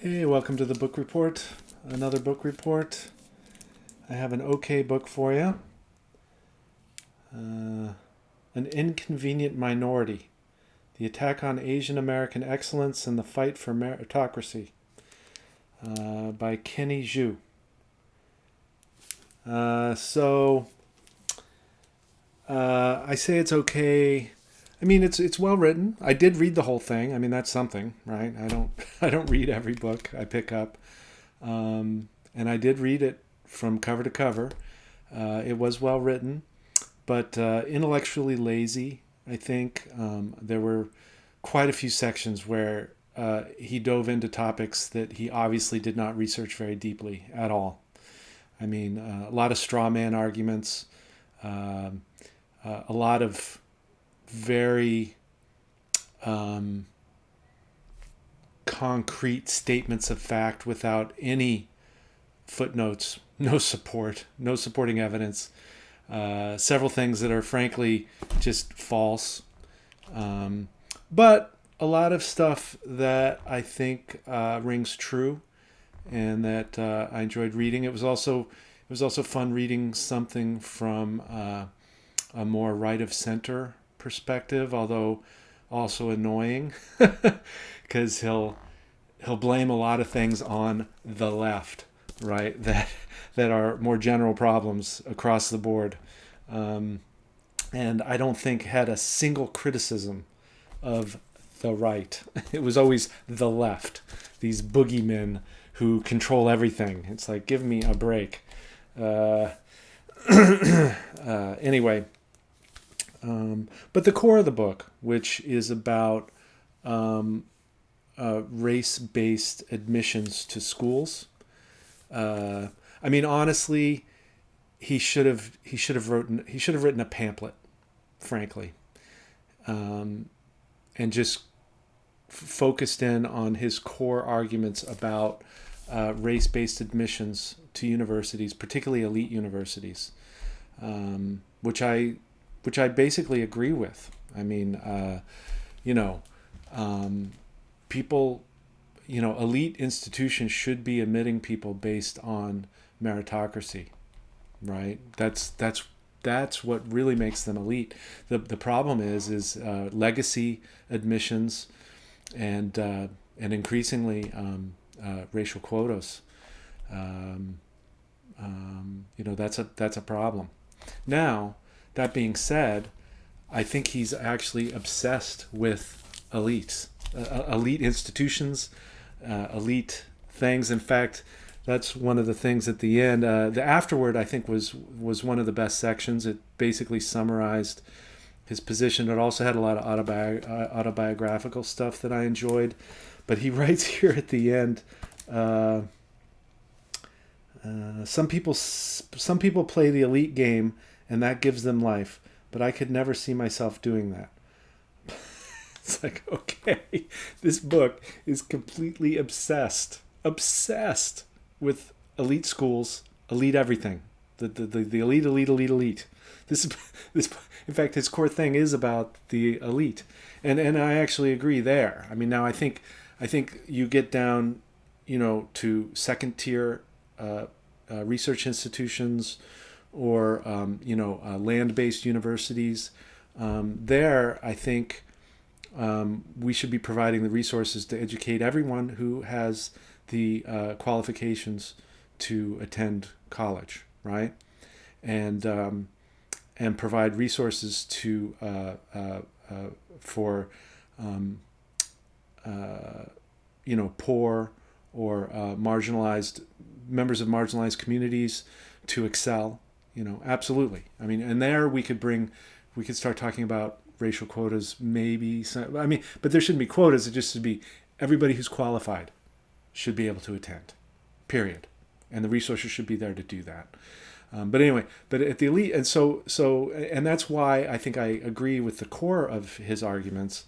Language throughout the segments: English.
Hey, welcome to the book report. Another book report. I have an okay book for you. An Inconvenient Minority. The Attack on Asian American Excellence and the Fight for Meritocracy by Kenny Zhu. I say it's okay. I mean, it's well written. I did read the whole thing. I mean, that's something, right? I don't read every book I pick up, and I did read it from cover to cover. It was well written, but intellectually lazy. I think there were quite a few sections where he dove into topics that he obviously did not research very deeply at all. I mean, a lot of straw man arguments, a lot of very concrete statements of fact without any footnotes, no support, no supporting evidence. Several things that are frankly just false. But a lot of stuff that I think rings true and that I enjoyed reading. It was also fun reading something from a more right of center perspective, although also annoying because he'll blame a lot of things on the left, right? That are more general problems across the board, and I don't think had a single criticism of the right. It was always the left, these boogeymen who control everything. It's like, give me a break. Anyway, but the core of the book, which is about race-based admissions to schools. I mean, honestly, he should have written a pamphlet, frankly, and just focused in on his core arguments about race-based admissions to universities, particularly elite universities, which I basically agree with. I mean, people, elite institutions should be admitting people based on meritocracy, right? That's what really makes them elite. The problem is legacy admissions and increasingly racial quotas. That's a problem. Now, that being said, I think he's actually obsessed with elites, elite institutions, elite things. In fact, that's one of the things at the end. The afterword, I think, was one of the best sections. It basically summarized his position. It also had a lot of autobiographical stuff that I enjoyed. But he writes here at the end, some people play the elite game, and that gives them life. But I could never see myself doing that. It's like, okay, this book is completely obsessed with elite schools, elite everything, the elite. This, in fact, his core thing is about the elite, and I actually agree there. I mean, now I think you get down, to second tier research institutions or land-based universities. There, I think we should be providing the resources to educate everyone who has the qualifications to attend college, right? And provide resources to for poor or marginalized members of marginalized communities to excel. Absolutely. I mean, and there we could start talking about racial quotas, maybe. But there shouldn't be quotas. It just should be everybody who's qualified should be able to attend, period. And the resources should be there to do that. But anyway, but at the elite, and that's why I think I agree with the core of his arguments,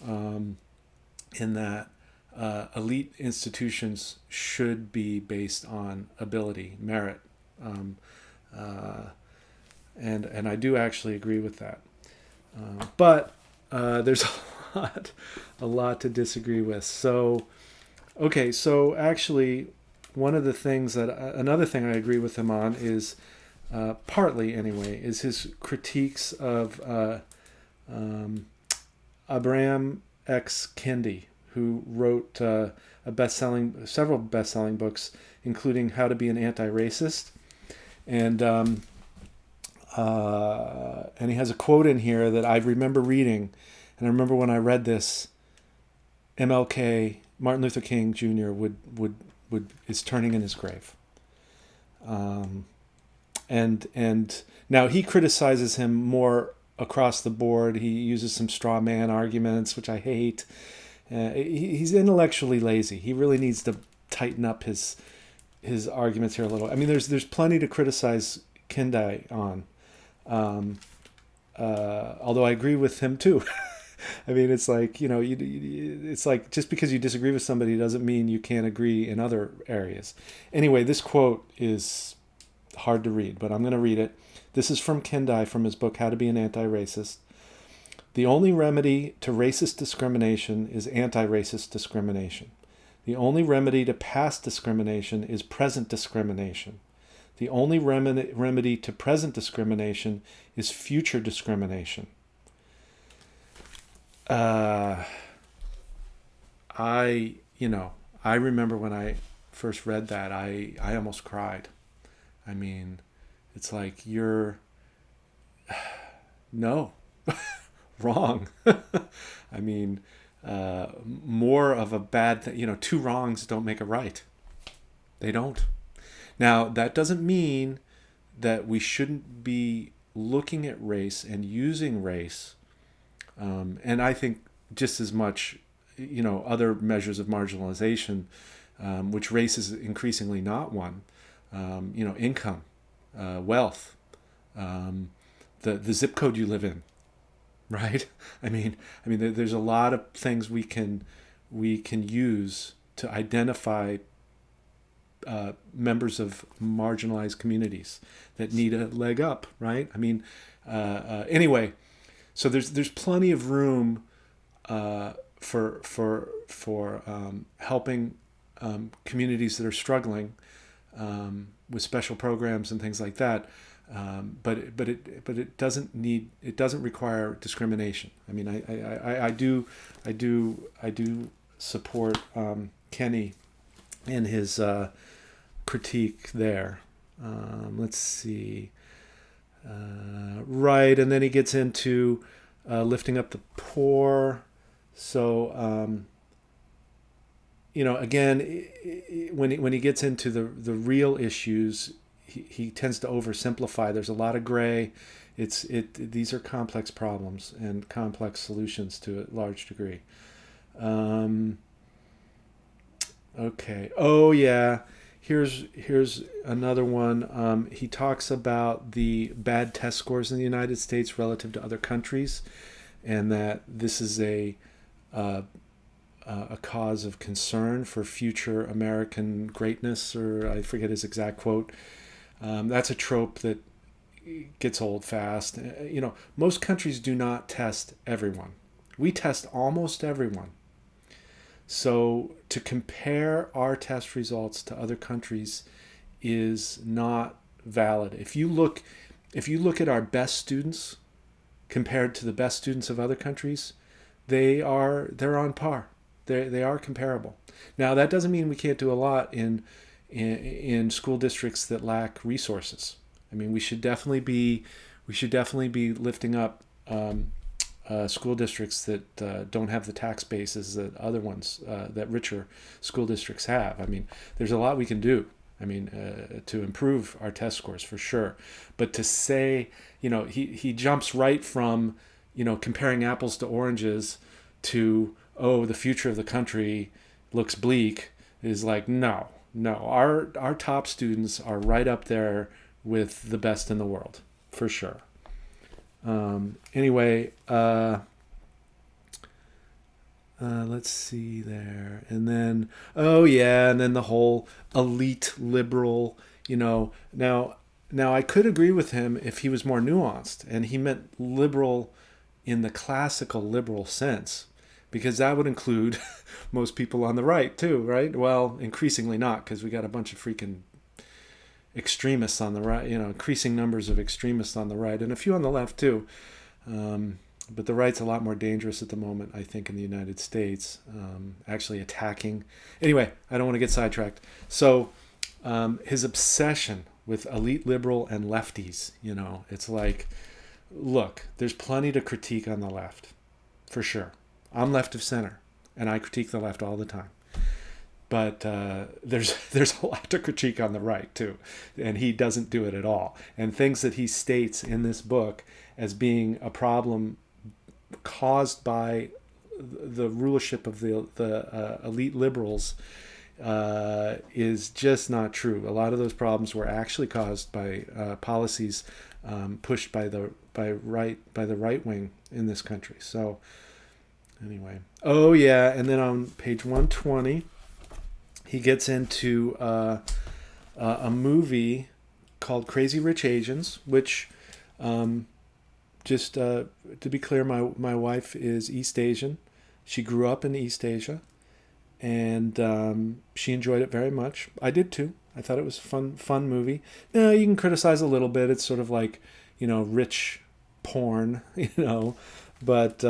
in that elite institutions should be based on ability, merit, and I do actually agree with that. But there's a lot to disagree with. So Okay, so actually, one of the things that another thing I agree with him on is partly anyway is his critiques of um, Abraham X. Kendi, who wrote several best-selling books, including How to Be an Anti-Racist, and and he has a quote in here that I remember reading, and I remember when I read this, MLK Martin Luther King Jr. would is turning in his grave, and now he criticizes him more across the board. He uses some straw man arguments, which I hate. He's intellectually lazy. He really needs to tighten up his arguments here a little. I mean, there's plenty to criticize Kendai on, although I agree with him too. I mean, it's like, it's like just because you disagree with somebody doesn't mean you can't agree in other areas. Anyway, this quote is hard to read, but I'm going to read it. This is from Kendai from his book How to Be an Anti-Racist. The only remedy to racist discrimination is anti-racist discrimination. The only remedy to past discrimination is present discrimination. The only remedy to present discrimination is future discrimination. I remember when I first read that, I almost cried. I mean, it's like no, wrong. I mean, more of a bad thing. Two wrongs don't make a right. They don't. Now, that doesn't mean that we shouldn't be looking at race and using race, and I think just as much, other measures of marginalization, which race is increasingly not one. Income, wealth, the zip code you live in, right? I mean, there's a lot of things we can use to identify members of marginalized communities that need a leg up, right? I mean, anyway, so there's plenty of room for helping communities that are struggling with special programs and things like that. But it doesn't require discrimination. I mean, I do support Kenny in his critique there. Let's see. Right, and then he gets into lifting up the poor. So, again, when he gets into the real issues, he tends to oversimplify. There's a lot of gray. These are complex problems and complex solutions to a large degree. Okay. Oh yeah. Here's another one. He talks about the bad test scores in the United States relative to other countries, and that this is a cause of concern for future American greatness, or I forget his exact quote. That's a trope that gets old fast. Most countries do not test everyone. We test almost everyone. So to compare our test results to other countries is not valid. If you look at our best students compared to the best students of other countries, they're on par. They are comparable. Now that doesn't mean we can't do a lot in school districts that lack resources. I mean, we should definitely be lifting up school districts that don't have the tax bases that other ones, that richer school districts have. I mean, there's a lot we can do. I mean, to improve our test scores for sure. But to say, he jumps right from, comparing apples to oranges to, the future of the country looks bleak, is like, no. Our top students are right up there with the best in the world, for sure. Anyway, let's see there. And then, and then the whole elite liberal, now I could agree with him if he was more nuanced and he meant liberal in the classical liberal sense, because that would include most people on the right too, right? Well, increasingly not, because we got a bunch of freaking extremists on the right, increasing numbers of extremists on the right, and a few on the left too. But the right's a lot more dangerous at the moment, I think, in the United States, actually attacking. Anyway, I don't want to get sidetracked. So his obsession with elite liberal and lefties, it's like, look, there's plenty to critique on the left, for sure. I'm left of center, and I critique the left all the time. But there's a lot to critique on the right too, and he doesn't do it at all. And things that he states in this book as being a problem caused by the rulership of the elite liberals is just not true. A lot of those problems were actually caused by policies pushed by the right wing in this country. So anyway, oh yeah, and then on page 120. He gets into a movie called Crazy Rich Asians, which, just to be clear, my wife is East Asian. She grew up in East Asia, and she enjoyed it very much. I did too. I thought it was a fun movie. Now, you can criticize a little bit. It's sort of like, rich porn, but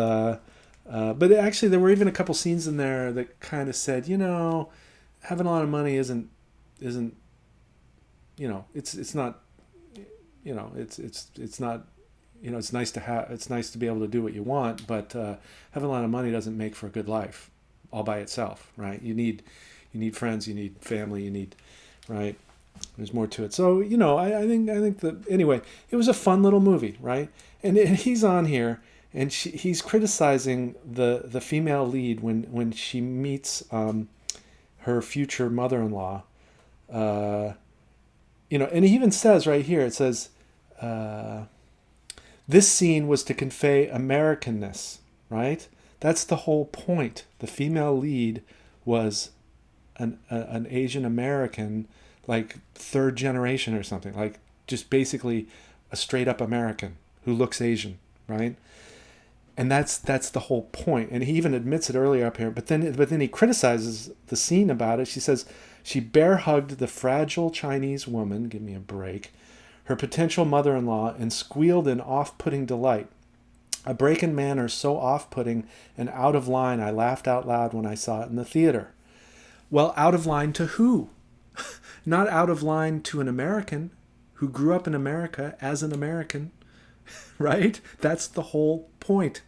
actually there were even a couple scenes in there that kind of said, having a lot of money isn't it's not it's not it's nice to have, it's nice to be able to do what you want, but having a lot of money doesn't make for a good life all by itself, right? You need friends, you need family, you need, right? There's more to it. So I think that anyway, it was a fun little movie, right? And he's on here, and he's criticizing the female lead when she meets her future mother-in-law, and he even says right here, it says, this scene was to convey Americanness, right? That's the whole point. The female lead was an Asian American, like third generation or something, like just basically a straight up American who looks Asian, right? And that's the whole point. And he even admits it earlier up here. But then he criticizes the scene about it. She says she bear hugged the fragile Chinese woman, give me a break, her potential mother-in-law, and squealed in off-putting delight. A break in manner so off-putting and out of line, I laughed out loud when I saw it in the theater. Well, out of line to who? Not out of line to an American who grew up in America as an American, right? That's the whole point.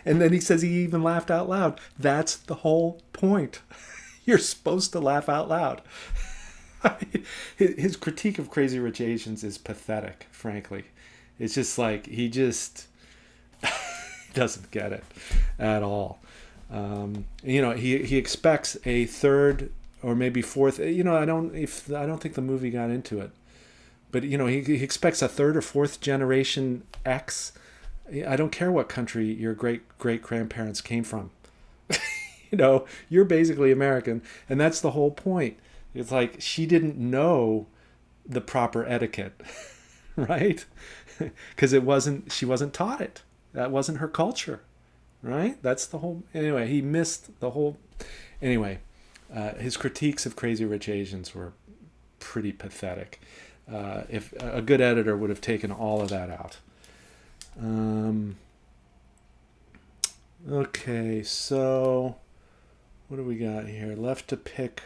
And then he says he even laughed out loud. That's the whole point. You're supposed to laugh out loud. His critique of Crazy Rich Asians is pathetic, frankly. It's just like he just doesn't get it at all. He expects a third or maybe fourth. I don't think the movie got into it. But, he expects a third or fourth generation X. I don't care what country your great-great-grandparents came from. You're basically American. And that's the whole point. It's like she didn't know the proper etiquette, right? Because she wasn't taught it. That wasn't her culture, right? That's the whole... Anyway, he missed the whole... Anyway, his critiques of Crazy Rich Asians were pretty pathetic. If a good editor would have taken all of that out. Okay, so what do we got here? Left to pick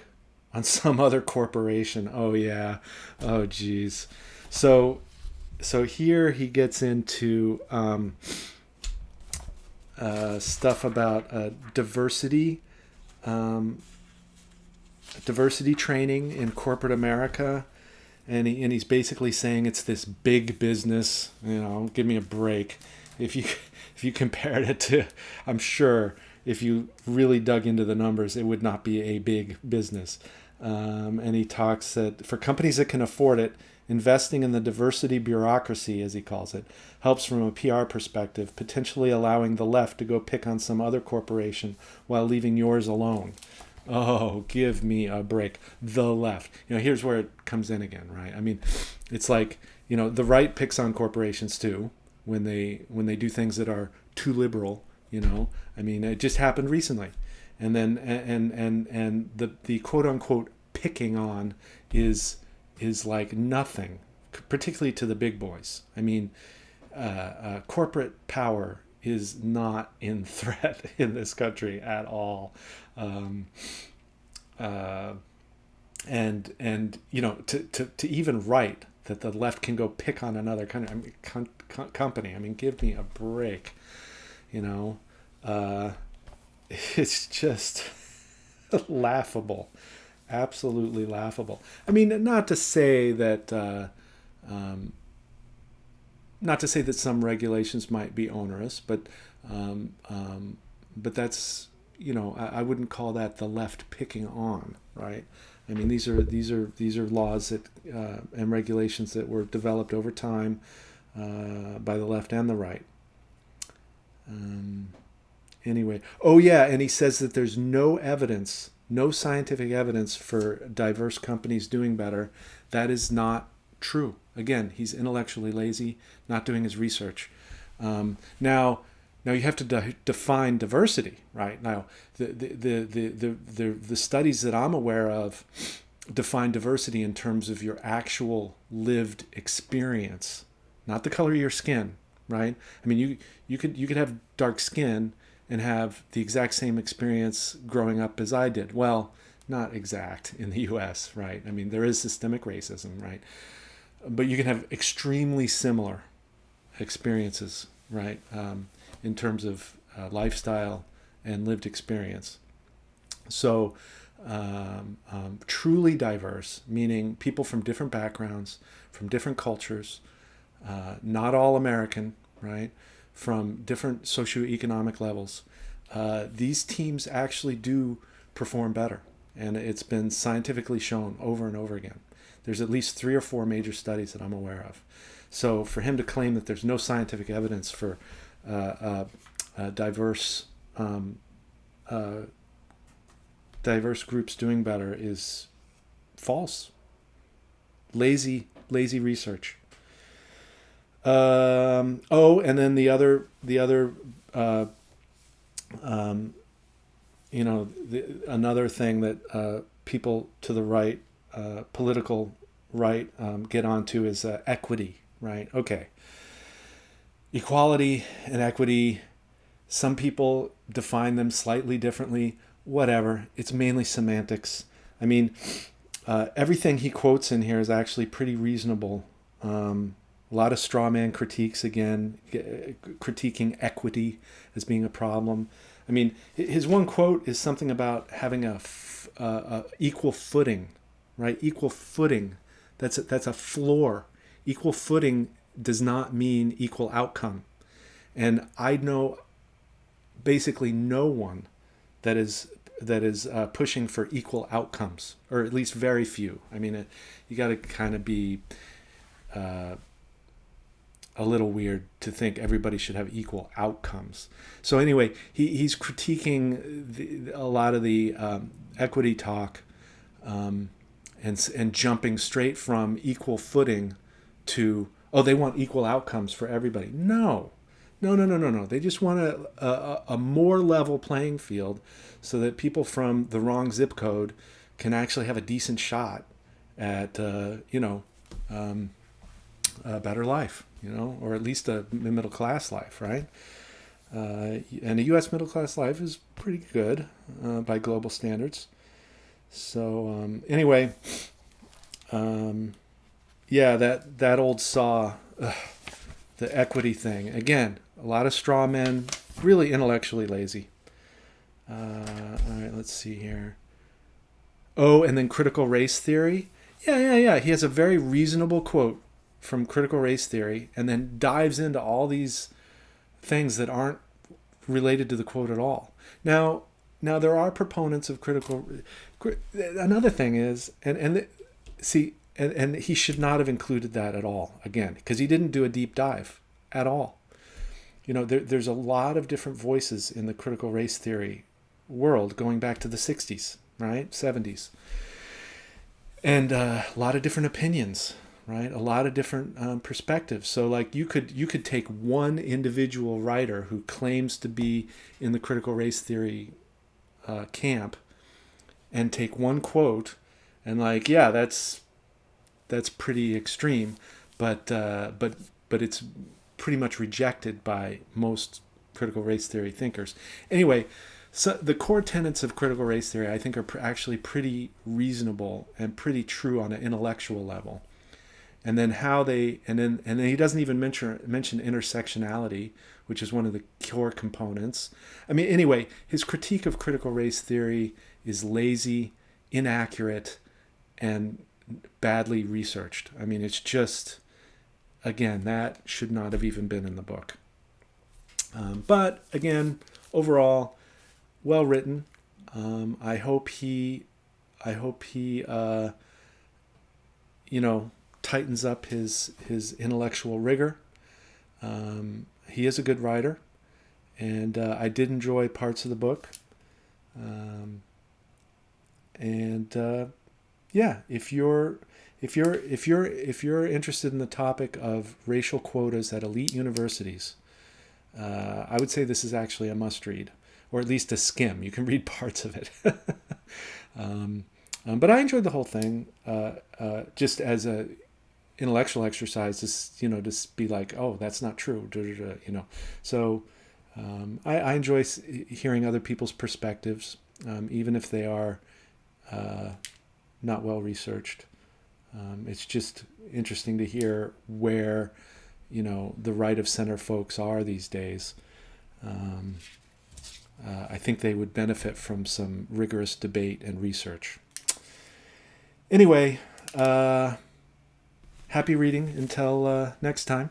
on some other corporation. Oh yeah. Oh geez. So here he gets into stuff about diversity training in corporate America. And he's basically saying it's this big business, give me a break. If you compared it to, I'm sure if you really dug into the numbers, it would not be a big business. And he talks that for companies that can afford it, investing in the diversity bureaucracy, as he calls it, helps from a PR perspective, potentially allowing the left to go pick on some other corporation while leaving yours alone. Oh, give me a break. The left. Here's where it comes in again, right? I mean, it's like, the right picks on corporations too when they do things that are too liberal, You know, I mean, it just happened recently, and then and the quote unquote picking on is like nothing, particularly to the big boys. I mean, corporate power is not in threat in this country at all. Um, and you know, to even write that the left can go pick on another company. I mean, give me a break. You know, it's just laughable, absolutely laughable. I mean, not to say that some regulations might be onerous, but that's, you know, I wouldn't call that the left picking on, right? I mean, these are laws that and regulations that were developed over time by the left and the right. Anyway, oh yeah, and he says that there's no evidence, no scientific evidence for diverse companies doing better. That is not true. Again, he's intellectually lazy, not doing his research. Now you have to define diversity, right? Now, the studies that I'm aware of define diversity in terms of your actual lived experience, not the color of your skin, right? I mean, you could have dark skin and have the exact same experience growing up as I did. Well, not exact in the U.S., right? I mean, there is systemic racism, right? But you can have extremely similar experiences, right? In terms of lifestyle and lived experience. So truly diverse, meaning people from different backgrounds, from different cultures, not all American, right? From different socioeconomic levels. These teams actually do perform better. And it's been scientifically shown over and over again. There's at least 3 or 4 major studies that I'm aware of. So for him to claim that there's no scientific evidence for diverse groups doing better is false. Lazy research. And then the other another thing that people to the right, political right, get onto is equity, right? Okay. Equality and equity, some people define them slightly differently, whatever. It's mainly semantics. I mean, everything he quotes in here is actually pretty reasonable. A lot of straw man critiques, again, critiquing equity as being a problem. I mean, his one quote is something about having a equal footing, right? Equal footing. That's a floor. Equal footing does not mean equal outcome. And I know basically no one that is pushing for equal outcomes, or at least very few. I mean, you got to kind of be a little weird to think everybody should have equal outcomes. So anyway, he's critiquing a lot of the equity talk, and jumping straight from equal footing to, oh, they want equal outcomes for everybody. No. They just want a more level playing field so that people from the wrong zip code can actually have a decent shot at, a better life, or at least a middle class life, right? And a U.S. middle class life is pretty good by global standards. So anyway, yeah, that old saw, the equity thing. Again, a lot of straw men, really intellectually lazy. All right, let's see here. Oh, and then critical race theory. Yeah. He has a very reasonable quote from critical race theory, and then dives into all these things that aren't related to the quote at all. Now there are proponents of critical. Another thing is, and he should not have included that at all, again, because he didn't do a deep dive at all. There's a lot of different voices in the critical race theory world going back to the 60s, right? 70s. And a lot of different opinions, right? A lot of different perspectives. So like you could take one individual writer who claims to be in the critical race theory camp and take one quote and like, yeah, that's pretty extreme, but it's pretty much rejected by most critical race theory thinkers. Anyway, so the core tenets of critical race theory, I think, are actually pretty reasonable and pretty true on an intellectual level. And then and then he doesn't even mention intersectionality, which is one of the core components. I mean, anyway, his critique of critical race theory is lazy, inaccurate, and badly researched. I mean, it's just, again, that should not have even been in the book. But again, overall, well written. I hope he, tightens up his intellectual rigor. He is a good writer, and I did enjoy parts of the book. Yeah, if you're interested in the topic of racial quotas at elite universities, I would say this is actually a must read, or at least a skim. You can read parts of it. But I enjoyed the whole thing, just as a intellectual exercise. Just be like, oh, that's not true. So I enjoy hearing other people's perspectives, even if they are not well researched. It's just interesting to hear where the right of center folks are these days. I think they would benefit from some rigorous debate and research. Anyway, happy reading until next time.